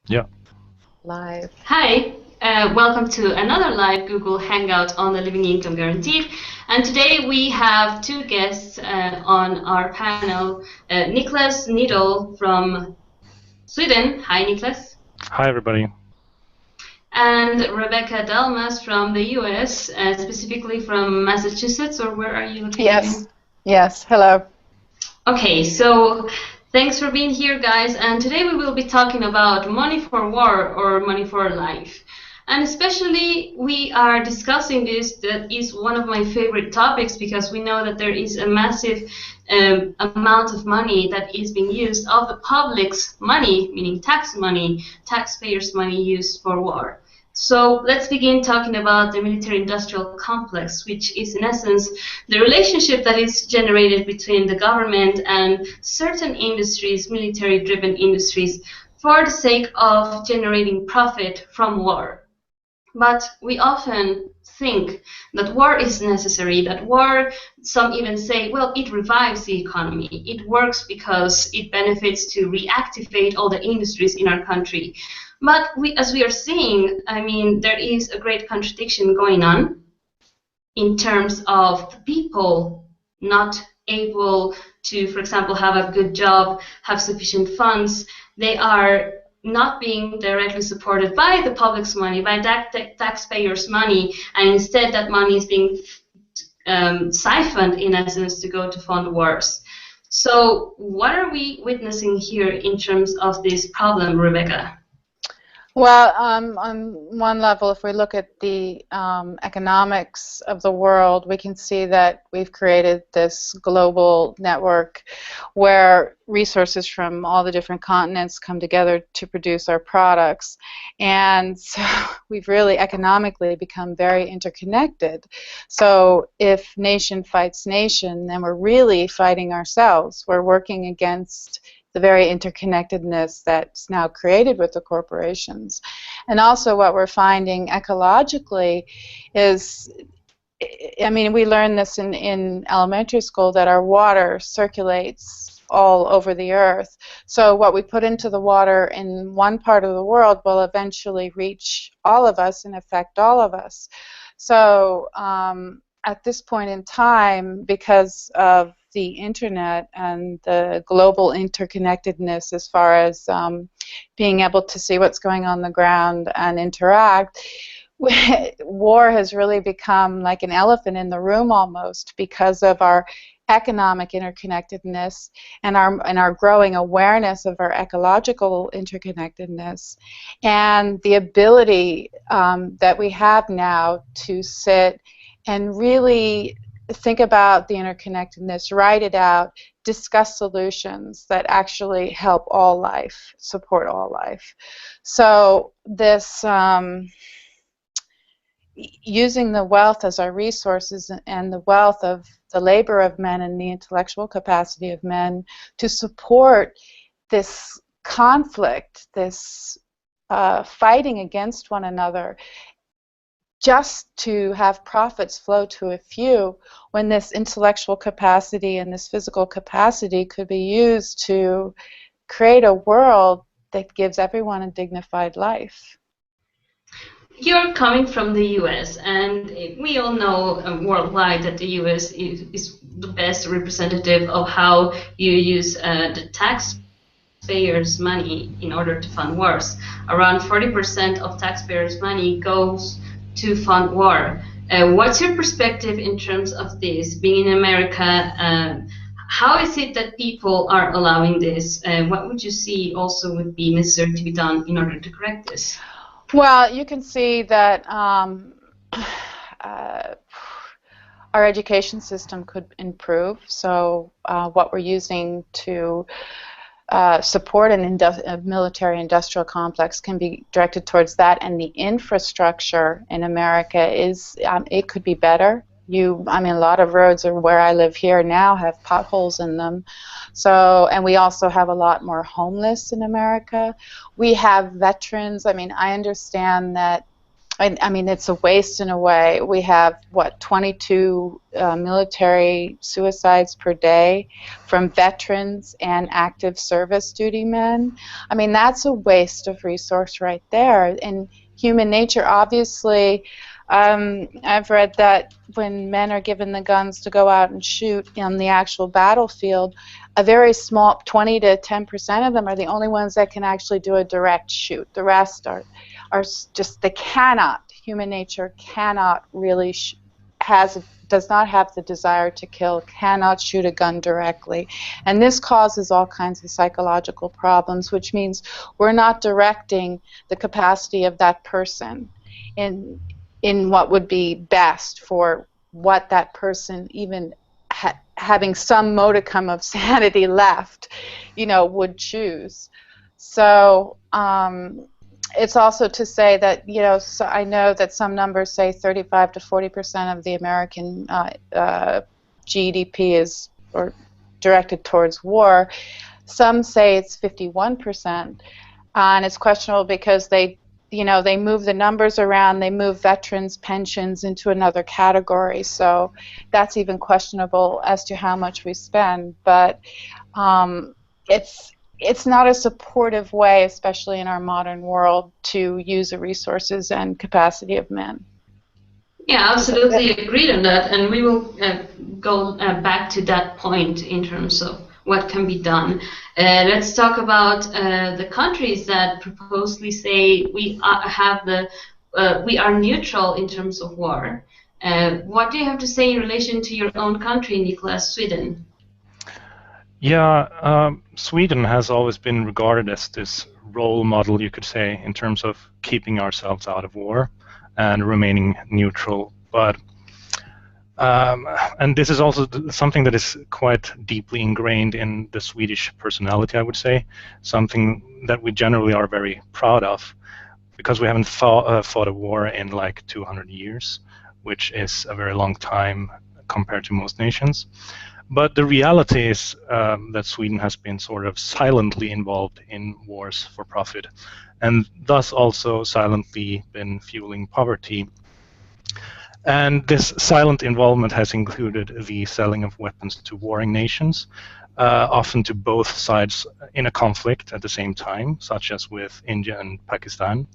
Yeah. Live. Hi, welcome to another live Google Hangout on the Living Income Guaranteed. And today we have two guests on our panel, Niklas Nydahl from Sweden. Hi, Niklas. Hi, everybody. And Rebecca Dalmas from the US, specifically from Massachusetts, or where are you located? Yes, hello. Okay, so thanks for being here, guys. And today we will be talking about money for war or money for life. And especially we are discussing this, that is one of my favorite topics, because we know that there is a massive amount of money that is being used of the public's money, meaning tax money, taxpayers' money used for war. So let's begin talking about the military-industrial complex, which is in essence the relationship that is generated between the government and certain industries, military-driven industries, for the sake of generating profit from war. But we often think that war is necessary, that war, some even say, well, it revives the economy. It works because it benefits to reactivate all the industries in our country. But as we are seeing, I mean, there is a great contradiction going on in terms of the people not able to, for example, have a good job, have sufficient funds. They are not being directly supported by the public's money, by taxpayers' money, and instead that money is being siphoned, in essence, to go to fund wars. So what are we witnessing here in terms of this problem, Rebecca? Well, on one level, if we look at the economics of the world, we can see that we've created this global network where resources from all the different continents come together to produce our products. And so we've really economically become very interconnected. So if nation fights nation, then we're really fighting ourselves. We're working against the very interconnectedness that's now created with the corporations. And also what we're finding ecologically is, I mean, we learned this in elementary school, that our water circulates all over the earth. So what we put into the water in one part of the world will eventually reach all of us and affect all of us. So at this point in time, because of the internet and the global interconnectedness as far as being able to see what's going on the ground and interact, war has really become like an elephant in the room almost, because of our economic interconnectedness and our growing awareness of our ecological interconnectedness, and the ability that we have now to sit and really think about the interconnectedness, write it out, discuss solutions that actually help all life, support all life. So this using the wealth as our resources and the wealth of the labor of men and the intellectual capacity of men to support this conflict, this fighting against one another, just to have profits flow to a few, when this intellectual capacity and this physical capacity could be used to create a world that gives everyone a dignified life. You're coming from the US, and we all know worldwide that the US is the best representative of how you use the taxpayers' money in order to fund wars. Around 40% of taxpayers' money goes to fund war. What's your perspective in terms of this? Being in America, how is it that people are allowing this? What would you see also would be necessary to be done in order to correct this? Well, you can see that our education system could improve. So what we're using to support a military-industrial complex can be directed towards that, and the infrastructure in America is, it could be better. I mean, a lot of roads where I live here now have potholes in them. So, and we also have a lot more homeless in America. We have veterans. I mean, I understand that I mean, it's a waste in a way. We have, what, 22 military suicides per day from veterans and active service duty men. I mean, that's a waste of resource right there. And human nature, obviously, I've read that when men are given the guns to go out and shoot on the actual battlefield, a very small, 20 to 10% of them are the only ones that can actually do a direct shoot. The rest are just, they cannot, human nature cannot really, does not have the desire to kill, cannot shoot a gun directly. And this causes all kinds of psychological problems, which means we're not directing the capacity of that person in what would be best for what that person, even having some modicum of sanity left, would choose. So it's also to say that, so I know that some numbers say 35 to 40% of the American GDP is directed towards war. Some say it's 51%, and it's questionable because they move the numbers around, they move veterans' pensions into another category, so that's even questionable as to how much we spend. But it's not a supportive way, especially in our modern world, to use the resources and capacity of men. Yeah, absolutely agreed on that, and we will go back to that point in terms of what can be done. Let's talk about the countries that purposely say we are neutral in terms of war. What do you have to say in relation to your own country, Niklas, Sweden? Yeah, Sweden has always been regarded as this role model, you could say, in terms of keeping ourselves out of war and remaining neutral. But and this is also something that is quite deeply ingrained in the Swedish personality, I would say, something that we generally are very proud of, because we haven't fought a war in like 200 years, which is a very long time compared to most nations. But the reality is that Sweden has been sort of silently involved in wars for profit, and thus also silently been fueling poverty. And this silent involvement has included the selling of weapons to warring nations, often to both sides in a conflict at the same time, such as with India and Pakistan.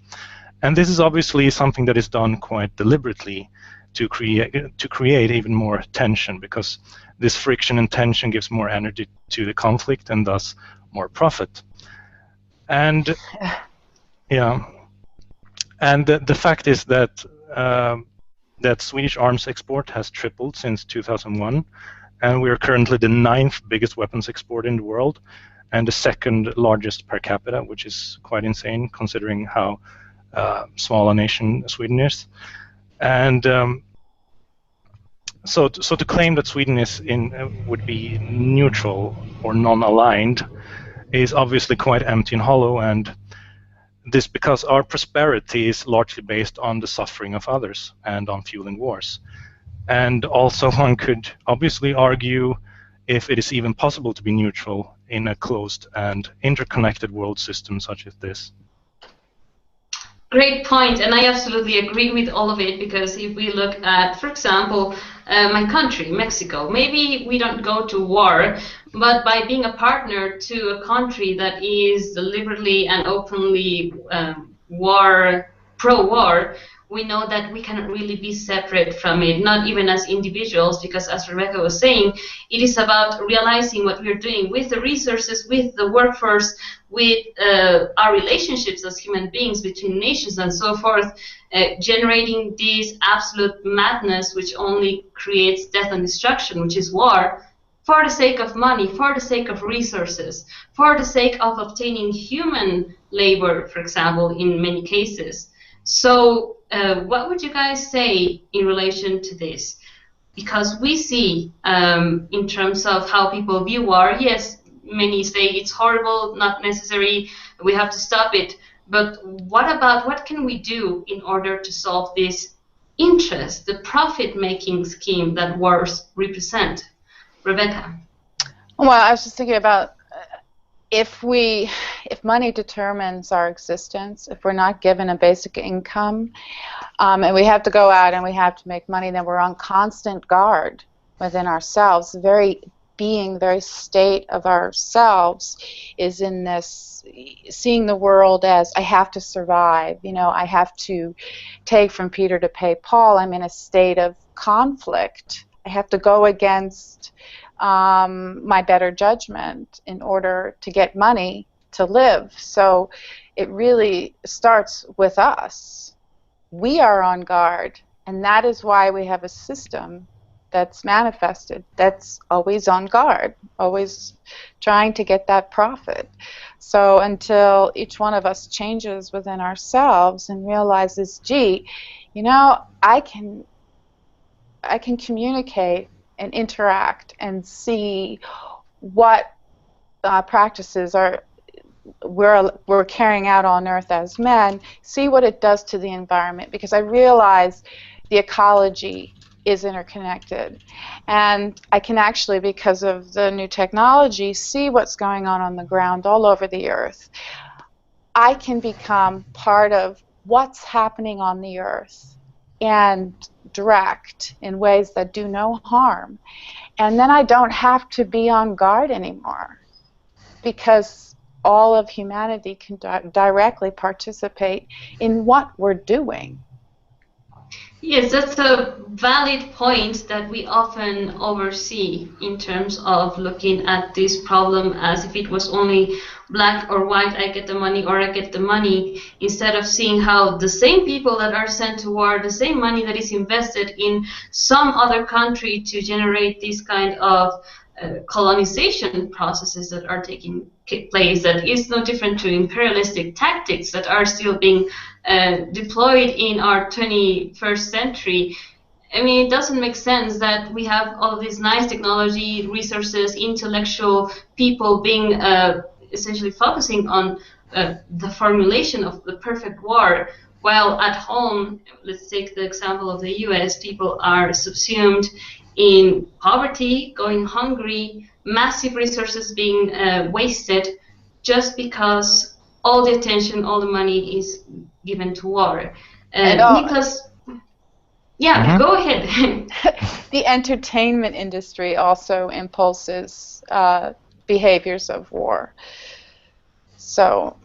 And this is obviously something that is done quite deliberately to create even more tension, because this friction and tension gives more energy to the conflict and thus more profit. And yeah, and the fact is that that Swedish arms export has tripled since 2001, and we are currently the 9th biggest weapons exporter in the world, and the 2nd largest per capita, which is quite insane considering how small a nation Sweden is. And so to claim that Sweden would be neutral or non-aligned is obviously quite empty and hollow, and this because our prosperity is largely based on the suffering of others and on fueling wars. And also one could obviously argue if it is even possible to be neutral in a closed and interconnected world system such as this. Great point, and I absolutely agree with all of it, because if we look at, for example, my country, Mexico, maybe we don't go to war, but by being a partner to a country that is deliberately and openly pro-war, we know that we cannot really be separate from it, not even as individuals, because as Rebecca was saying, it is about realizing what we are doing with the resources, with the workforce, with our relationships as human beings between nations and so forth, generating this absolute madness which only creates death and destruction, which is war, for the sake of money, for the sake of resources, for the sake of obtaining human labor, for example, in many cases. So what would you guys say in relation to this? Because we see in terms of how people view war, yes, many say it's horrible, not necessary, we have to stop it. But what can we do in order to solve this interest, the profit-making scheme that wars represent? Rebecca? Well, I was just thinking about if money determines our existence, if we're not given a basic income, and we have to go out and we have to make money, then we're on constant guard within ourselves. The very state of ourselves is in this, seeing the world as, I have to survive, I have to take from Peter to pay Paul. I'm in a state of conflict. I have to go against my better judgment in order to get money to live. So it really starts with us. We are on guard, and that is why we have a system that's manifested, that's always on guard, always trying to get that profit. So until each one of us changes within ourselves and realizes, gee, I can communicate and interact and see what practices we're carrying out on Earth as men, see what it does to the environment, because I realize the ecology is interconnected. And I can actually, because of the new technology, see what's going on the ground all over the Earth. I can become part of what's happening on the Earth and direct in ways that do no harm. And then I don't have to be on guard anymore, because all of humanity can directly participate in what we're doing. Yes, that's a valid point that we often oversee in terms of looking at this problem as if it was only black or white, I get the money or I get the money, instead of seeing how the same people that are sent to war, the same money that is invested in some other country to generate this kind of colonization processes that are taking place, that is no different to imperialistic tactics that are still being deployed in our 21st century. I mean, it doesn't make sense that we have all of this nice technology, resources, intellectual people being essentially focusing on the formulation of the perfect war, while at home, let's take the example of the US, people are subsumed in poverty, going hungry, massive resources being wasted just because all the attention, all the money is given to war. Niklas, yeah, go ahead. The entertainment industry also impulses behaviors of war. So,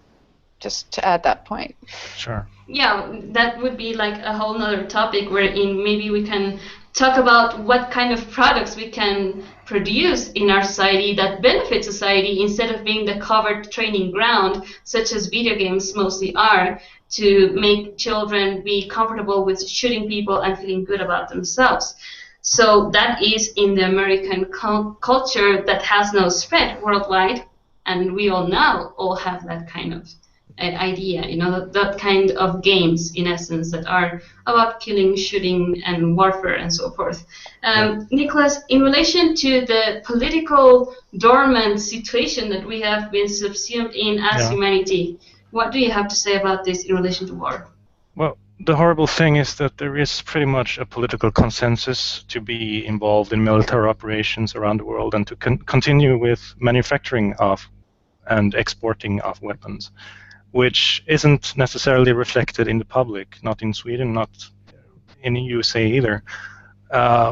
just to add that point. Sure. Yeah, that would be like a whole nother topic wherein maybe we can talk about what kind of products we can produce in our society that benefit society, instead of being the covert training ground, such as video games mostly are, to make children be comfortable with shooting people and feeling good about themselves. So that is in the American culture that has now spread worldwide, and we all now all have that kind of idea, that kind of games, in essence, that are about killing, shooting, and warfare, and so forth. Niklas, in relation to the political dormant situation that we have been subsumed in as humanity, what do you have to say about this in relation to war? Well, the horrible thing is that there is pretty much a political consensus to be involved in military operations around the world and to continue with manufacturing of and exporting of weapons, which isn't necessarily reflected in the public, not in Sweden, not in the USA either.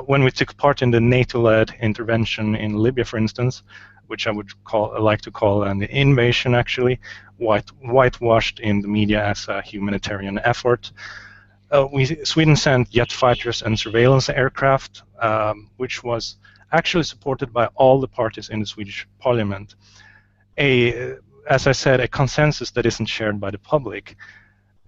When we took part in the NATO-led intervention in Libya, for instance, which I would like to call an invasion, actually, whitewashed in the media as a humanitarian effort. Sweden sent jet fighters and surveillance aircraft, which was actually supported by all the parties in the Swedish parliament. As I said, a consensus that isn't shared by the public.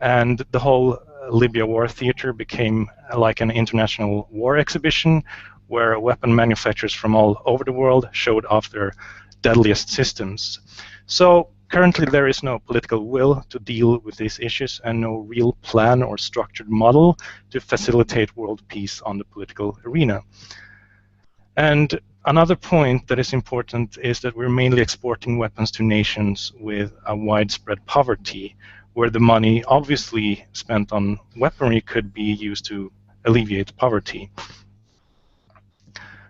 And the whole Libya war theater became like an international war exhibition where weapon manufacturers from all over the world showed off their deadliest systems. So currently there is no political will to deal with these issues and no real plan or structured model to facilitate world peace on the political arena. And another point that is important is that we're mainly exporting weapons to nations with a widespread poverty, where the money obviously spent on weaponry could be used to alleviate poverty.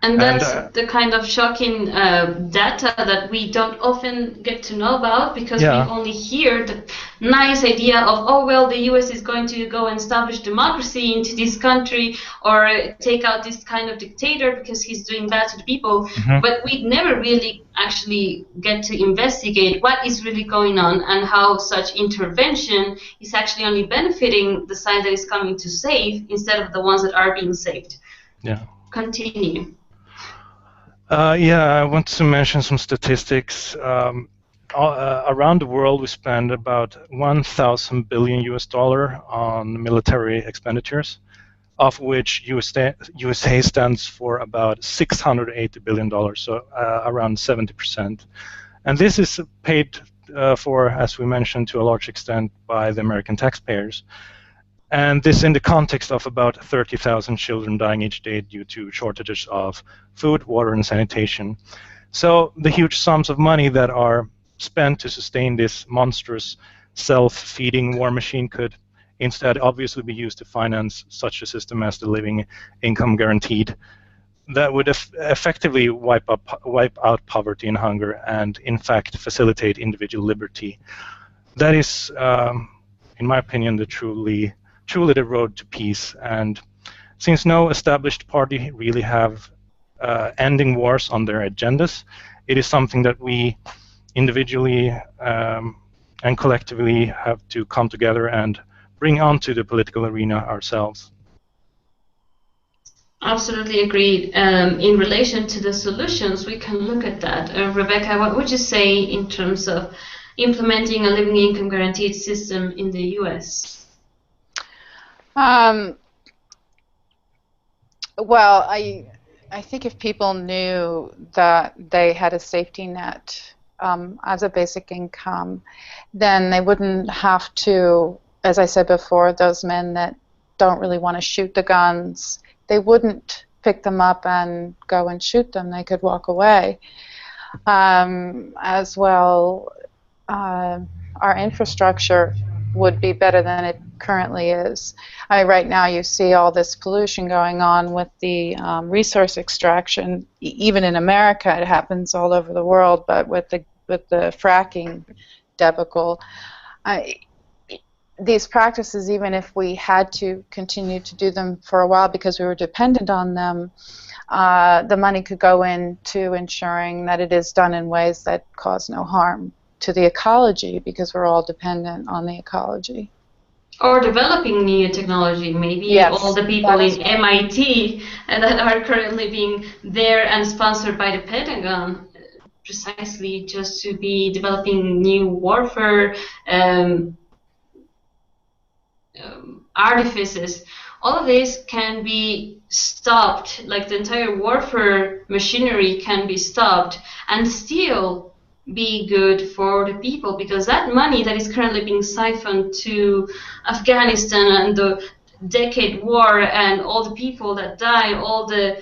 And that's the kind of shocking data that we don't often get to know about, because we only hear the nice idea of, oh, well, the US is going to go and establish democracy into this country, or take out this kind of dictator because he's doing bad to the people. But we never really actually get to investigate what is really going on and how such intervention is actually only benefiting the side that is coming to save instead of the ones that are being saved. Yeah. Continue. I want to mention some statistics. Around the world, we spend about 1,000 billion US dollar on military expenditures, of which USA stands for about $680 billion, so around 70%. And this is paid for, as we mentioned, to a large extent by the American taxpayers. And this in the context of about 30,000 children dying each day due to shortages of food, water, and sanitation. So the huge sums of money that are spent to sustain this monstrous self-feeding war machine could instead obviously be used to finance such a system as the living income guaranteed that would effectively wipe out poverty and hunger and, in fact, facilitate individual liberty. That is, in my opinion, truly the road to peace. And since no established party really have ending wars on their agendas, it is something that we individually and collectively have to come together and bring onto the political arena ourselves. Absolutely agreed. In relation to the solutions, we can look at that. Rebecca, what would you say in terms of implementing a living income guaranteed system in the US? Well, I think if people knew that they had a safety net as a basic income, then they wouldn't have to, as I said before, those men that don't really want to shoot the guns, they wouldn't pick them up and go and shoot them. They could walk away. As well, our infrastructure would be better than it currently is. Right now you see all this pollution going on with the resource extraction. Even in America, it happens all over the world, but with the fracking debacle, these practices, even if we had to continue to do them for a while because we were dependent on them, the money could go into ensuring that it is done in ways that cause no harm to the ecology, because we're all dependent on the ecology. Or developing new technology, maybe. Yes, all the people in MIT that are currently being there and sponsored by the Pentagon, precisely just to be developing new warfare artifices. All of this can be stopped, like the entire warfare machinery can be stopped and still be good for the people, because that money that is currently being siphoned to Afghanistan and the decade war and all the people that die, all the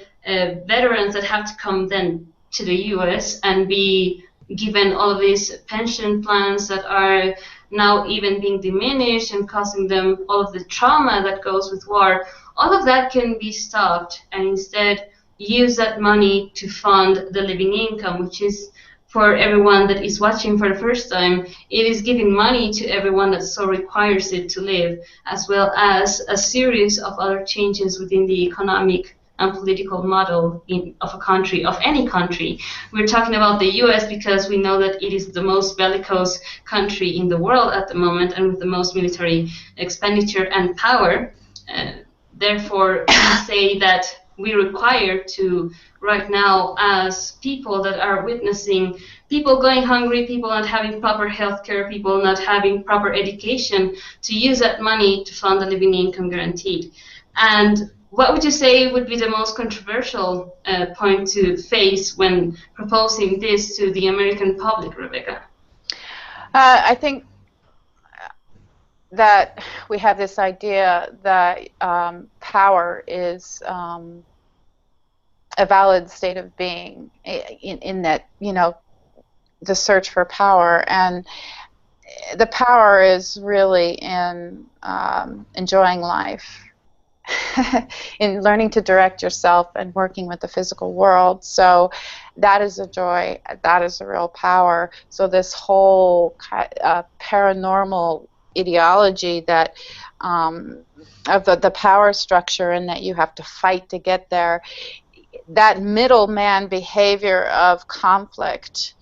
veterans that have to come then to the US and be given all of these pension plans that are now even being diminished and causing them all of the trauma that goes with war, all of that can be stopped and instead use that money to fund the living income, which is, for everyone that is watching for the first time, it is giving money to everyone that so requires it to live, as well as a series of other changes within the economic and political model of a country, of any country. We're talking about the US because we know that it is the most bellicose country in the world at the moment and with the most military expenditure and power. Therefore, we say that we require to, right now, as people that are witnessing people going hungry, people not having proper health care, people not having proper education, to use that money to fund the living income guaranteed. And what would you say would be the most controversial point to face when proposing this to the American public, Rebecca? I think that we have this idea that power is a valid state of being, in that, you know, the search for power, and the power is really in enjoying life, in learning to direct yourself and working with the physical world. So that is a joy. That is a real power. So this whole paranormal ideology that of the power structure, and that you have to fight to get there, that middleman behavior of conflict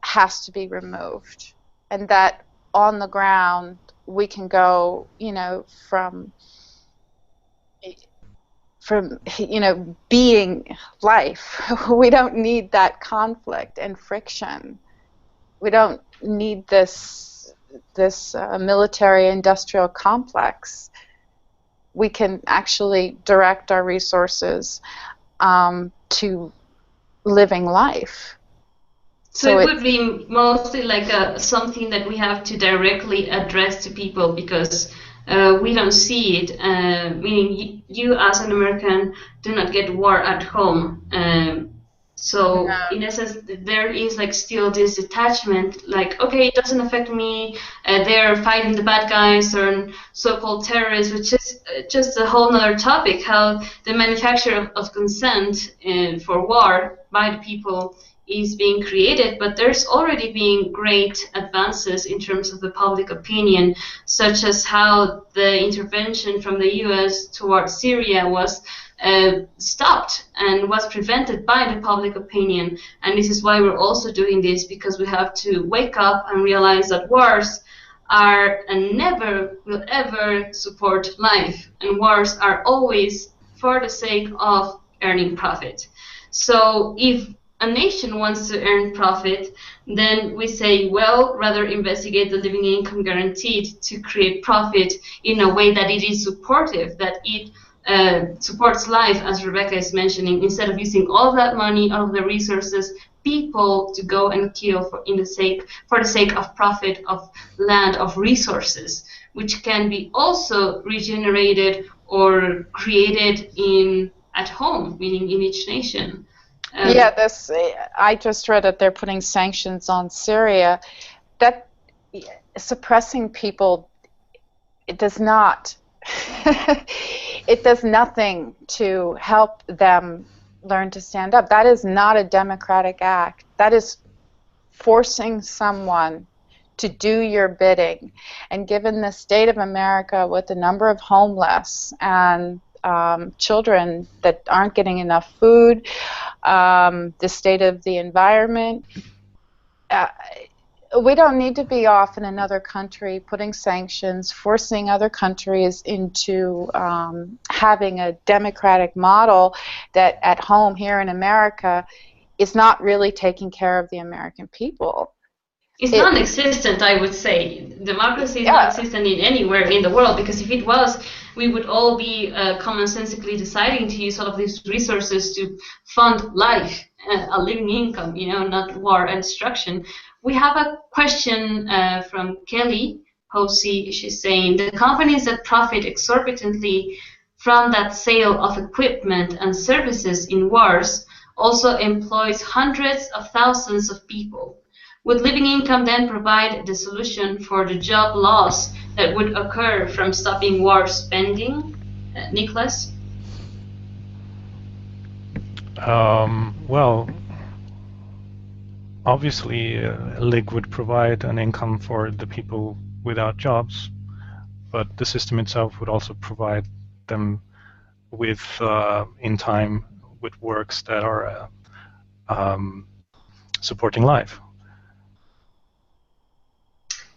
has to be removed, and that on the ground we can go, from being life. We don't need that conflict and friction. We don't need this military industrial complex. We can actually direct our resources to living life. So it would be mostly like something that we have to directly address to people, because we don't see it. Meaning, you as an American do not get war at home. So in essence, there is like still this detachment. Like, okay, it doesn't affect me. They're fighting the bad guys or so-called terrorists, which is just a whole other topic. How the manufacture of consent for war by the people is being created, but there's already been great advances in terms of the public opinion, such as how the intervention from the US towards Syria was stopped and was prevented by the public opinion. And this is why we're also doing this, because we have to wake up and realize that wars are and never will ever support life, and wars are always for the sake of earning profit. So if a nation wants to earn profit, then we say, well, rather investigate the living income guaranteed to create profit in a way that it is supportive, that it supports life, as Rebecca is mentioning, instead of using all of that money, all of the resources, people to go and kill for the sake of profit, of land, of resources, which can be also regenerated or created at home, meaning in each nation. I just read that they're putting sanctions on Syria. That suppressing people, it does not. It does nothing to help them learn to stand up. That is not a democratic act. That is forcing someone to do your bidding. And given the state of America, with the number of homeless and children that aren't getting enough food, the state of the environment, we don't need to be off in another country putting sanctions, forcing other countries into having a democratic model that at home here in America is not really taking care of the American people. It's non-existent, I would say. Democracy is not existent in anywhere in the world, because if it was, we would all be commonsensically deciding to use all of these resources to fund life, a living income, not war and destruction. We have a question from Kelly Posey. She's saying, the companies that profit exorbitantly from that sale of equipment and services in wars also employs hundreds of thousands of people. Would living income then provide the solution for the job loss that would occur from stopping war spending? Niklas? Well, obviously, LIG would provide an income for the people without jobs, but the system itself would also provide them with, in time, with works that are supporting life.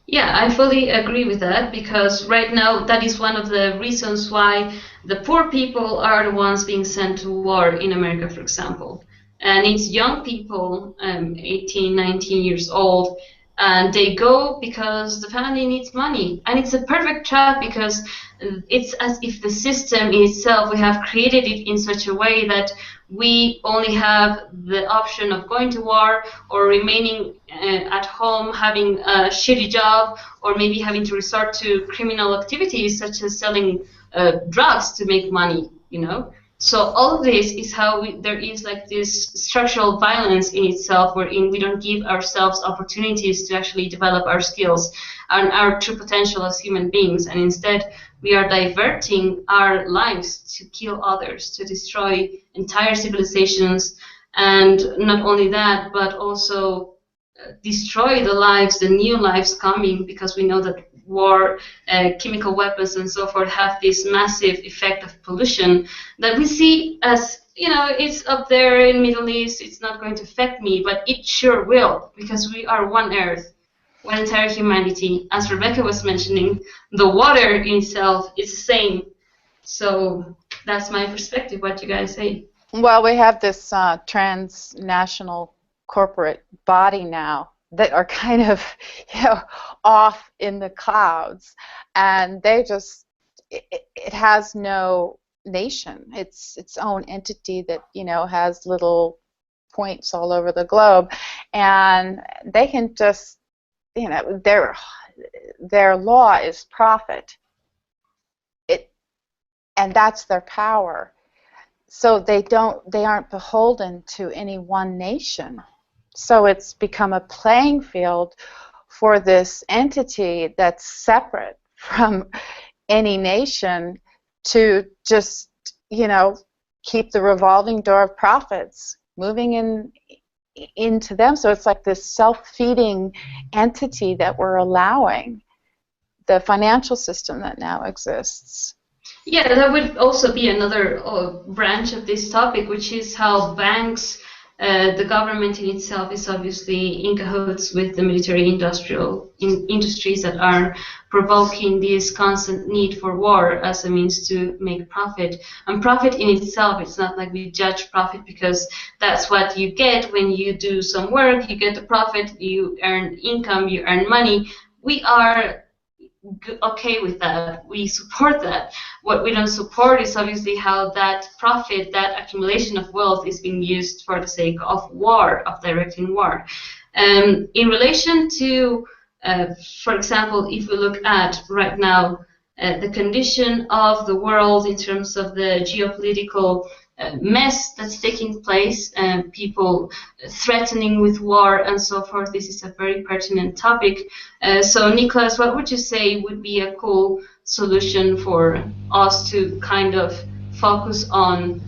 Yeah, I fully agree with that, because right now that is one of the reasons why the poor people are the ones being sent to war in America, for example. And it's young people, 18, 19 years old, and they go because the family needs money. And it's a perfect trap, because it's as if the system itself, we have created it in such a way that we only have the option of going to war or remaining at home, having a shitty job, or maybe having to resort to criminal activities such as selling drugs to make money, So all of this is how there is like this structural violence in itself, wherein we don't give ourselves opportunities to actually develop our skills and our true potential as human beings, and instead we are diverting our lives to kill others, to destroy entire civilizations, and not only that, but also destroy the new lives coming, because we know that war, chemical weapons, and so forth have this massive effect of pollution that we see as, it's up there in Middle East, it's not going to affect me, but it sure will, because we are one Earth, one entire humanity. As Rebecca was mentioning, the water in itself is the same. So that's my perspective. What you guys say? Well, we have this transnational corporate body now that are kind of, off in the clouds, and they just, it has no nation. It's its own entity that, has little points all over the globe, and they can just, their law is profit. And that's their power. So they aren't beholden to any one nation. So it's become a playing field for this entity that's separate from any nation to just, keep the revolving door of profits moving into them. So it's like this self-feeding entity that we're allowing, the financial system that now exists. Yeah, that would also be another branch of this topic, which is how banks, the government in itself is obviously in cahoots with the military industrial industries that are provoking this constant need for war as a means to make profit. And profit in itself, it's not like we judge profit because that's what you get when you do some work, you get the profit, you earn income, you earn money. We are okay with that. We support that. What we don't support is obviously how that profit, that accumulation of wealth is being used for the sake of war, of directing war. In relation to, for example, if we look at right now the condition of the world in terms of the geopolitical mess that's taking place, and people threatening with war and so forth. This is a very pertinent topic. So Niklas, what would you say would be a cool solution for us to kind of focus on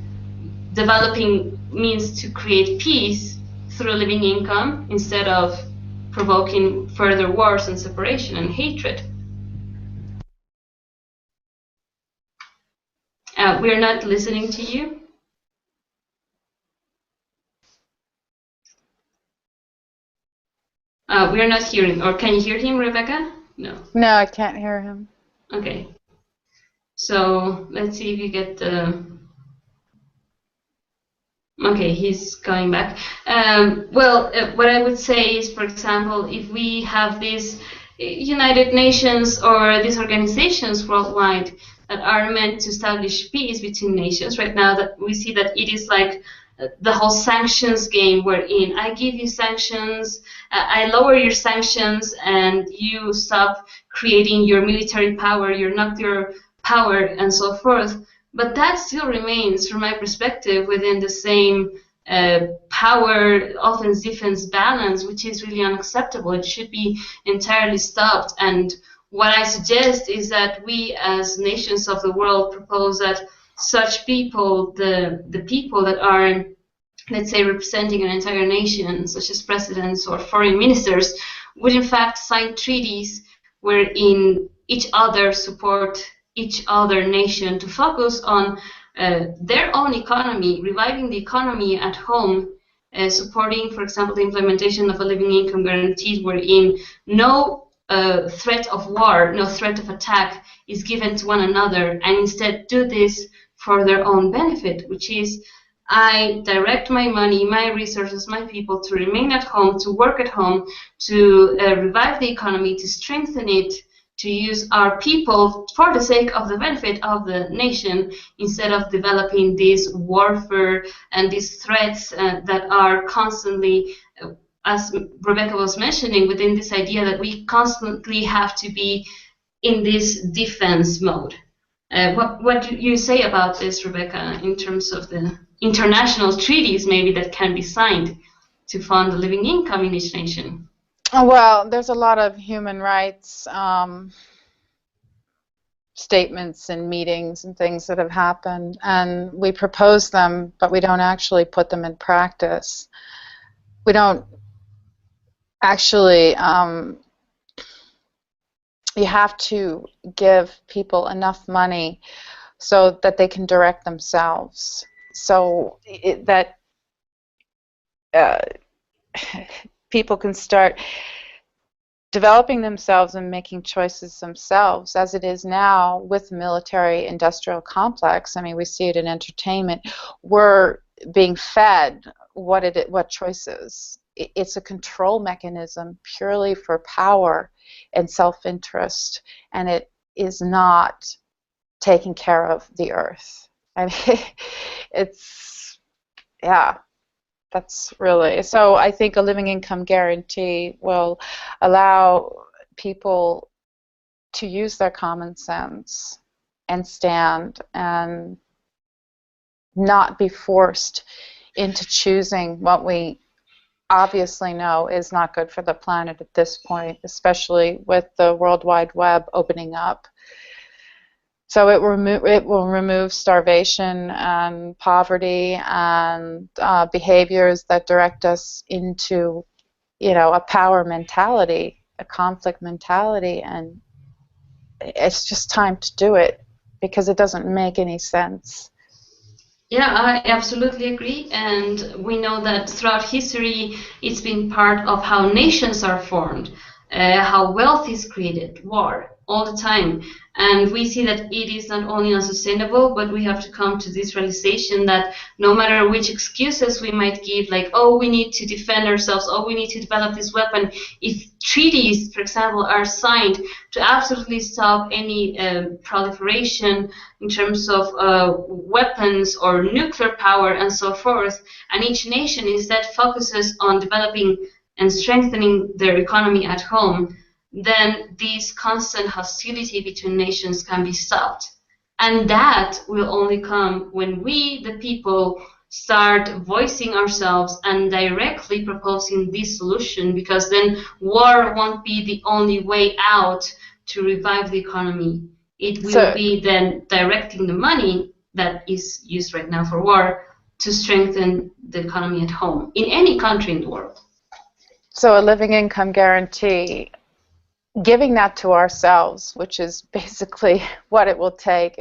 developing means to create peace through living income instead of provoking further wars and separation and hatred? We're not listening to you. We're not hearing, or can you hear him, Rebecca? No. No, I can't hear him. Okay. So let's see if you get the... Okay, he's coming back. What I would say is, for example, if we have these United Nations or these organizations worldwide that are meant to establish peace between nations, right now that we see that it is like the whole sanctions game, wherein I give you sanctions, I lower your sanctions, and you stop creating your military power, you knock your power, and so forth. But that still remains, from my perspective, within the same power offense-defense balance, which is really unacceptable. It should be entirely stopped. And what I suggest is that we, as nations of the world, propose that such people, the people that are, let's say, representing an entire nation, such as presidents or foreign ministers, would in fact sign treaties wherein each other support each other nation to focus on their own economy, reviving the economy at home, supporting, for example, the implementation of a living income guarantee wherein no threat of war, no threat of attack is given to one another, and instead do this for their own benefit, which is I direct my money, my resources, my people to remain at home, to work at home, to revive the economy, to strengthen it, to use our people for the sake of the benefit of the nation, instead of developing this warfare and these threats that are constantly, as Rebecca was mentioning, within this idea that we constantly have to be in this defense mode. What do you say about this, Rebecca, in terms of the international treaties maybe that can be signed to fund the living income in each nation? Well, there's a lot of human rights statements and meetings and things that have happened, and we propose them, but we don't actually put them in practice. We don't actually, you have to give people enough money so that they can direct themselves, so that people can start developing themselves and making choices themselves, as it is now with the military-industrial complex. I mean, we see it in entertainment. We're being fed what choices. It's a control mechanism purely for power and self-interest, and it is not taking care of the earth. I mean, that's really, so I think a living income guarantee will allow people to use their common sense and stand and not be forced into choosing what we obviously know is not good for the planet at this point, especially with the World Wide Web opening up. So it will remove starvation and poverty and behaviors that direct us into, a power mentality, a conflict mentality, and it's just time to do it because it doesn't make any sense. Yeah, I absolutely agree, and we know that throughout history it's been part of how nations are formed, how wealth is created, war, all the time. And we see that it is not only unsustainable, but we have to come to this realization that no matter which excuses we might give, like, oh, we need to defend ourselves, oh, we need to develop this weapon, if treaties, for example, are signed to absolutely stop any proliferation in terms of weapons or nuclear power and so forth, and each nation instead focuses on developing and strengthening their economy at home, then this constant hostility between nations can be stopped. And that will only come when we, the people, start voicing ourselves and directly proposing this solution, because then war won't be the only way out to revive the economy. It will be then directing the money that is used right now for war to strengthen the economy at home in any country in the world. So a living income guarantee, giving that to ourselves, which is basically what it will take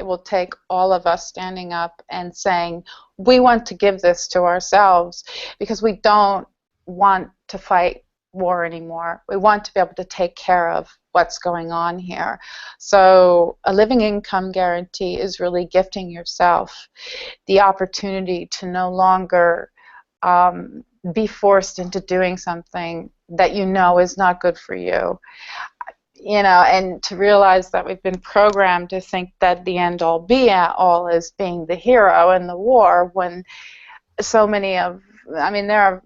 all of us standing up and saying, we want to give this to ourselves because we don't want to fight war anymore. We want to be able to take care of what's going on here. So a living income guarantee is really gifting yourself the opportunity to no longer be forced into doing something that you know is not good for you. And to realize that we've been programmed to think that the end-all be-all is being the hero in the war, when so many there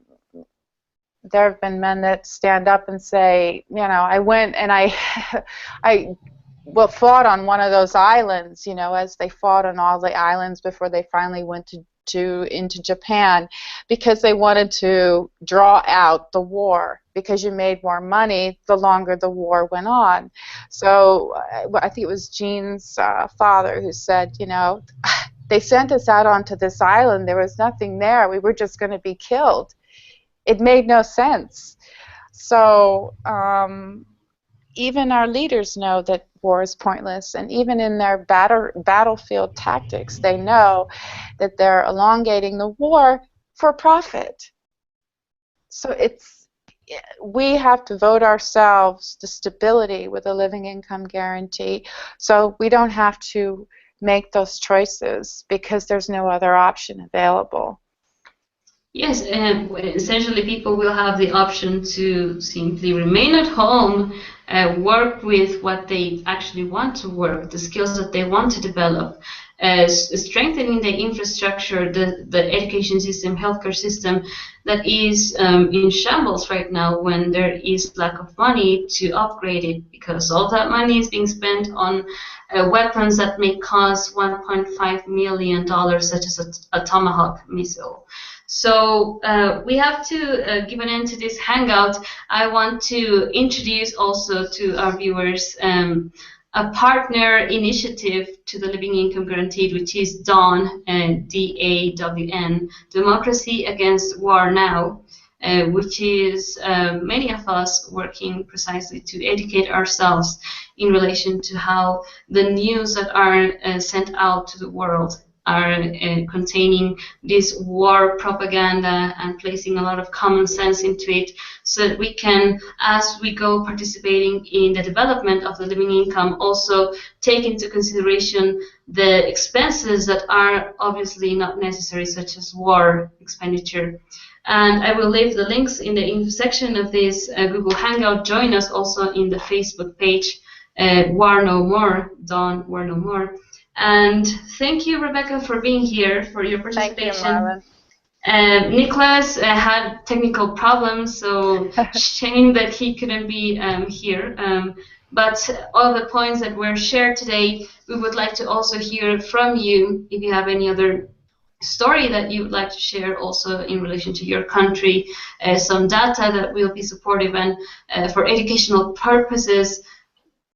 have been men that stand up and say, I went and I fought on one of those islands, as they fought on all the islands before they finally went into Japan, because they wanted to draw out the war, because you made more money the longer the war went on. So I think it was Jean's father who said, they sent us out onto this island, there was nothing there, we were just going to be killed. It made no sense. So even our leaders know that war is pointless, and even in their battlefield tactics, they know that they're elongating the war for profit. So we have to vote ourselves to stability with a living income guarantee, so we don't have to make those choices because there's no other option available. Yes, and essentially people will have the option to simply remain at home, work with what they actually want to work, the skills that they want to develop, strengthening the infrastructure, the education system, healthcare system that is in shambles right now when there is lack of money to upgrade it, because all that money is being spent on weapons that may cost $1.5 million, such as a Tomahawk missile. So we have to give an end to this hangout. I want to introduce also to our viewers a partner initiative to the Living Income Guaranteed, which is DAWN, D-A-W-N, Democracy Against War Now, which is many of us working precisely to educate ourselves in relation to how the news that are sent out to the world are containing this war propaganda and placing a lot of common sense into it, so that we can, as we go participating in the development of the living income, also take into consideration the expenses that are obviously not necessary, such as war expenditure. And I will leave the links in the info section of this Google Hangout. Join us also in the Facebook page, War No More, Dawn War No More. And thank you, Rebecca, for being here, for your participation. Thank you, Marlen. Niklas had technical problems, so shame that he couldn't be here. But all the points that were shared today, we would like to also hear from you if you have any other story that you would like to share also in relation to your country, some data that will be supportive, and for educational purposes,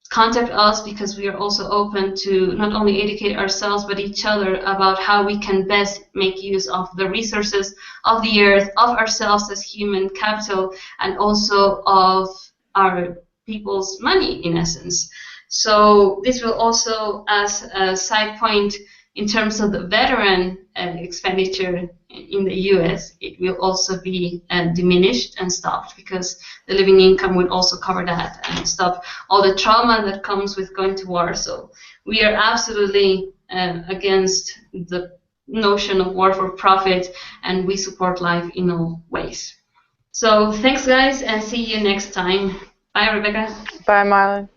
contact us, because we are also open to not only educate ourselves but each other about how we can best make use of the resources of the earth, of ourselves as human capital, and also of our people's money, in essence. So this will also, as a side point, in terms of the veteran expenditure in the US, it will also be diminished and stopped, because the living income would also cover that and stop all the trauma that comes with going to war. So we are absolutely against the notion of war for profit, and we support life in all ways. So thanks, guys, and see you next time. Bye, Rebecca. Bye, Marlen.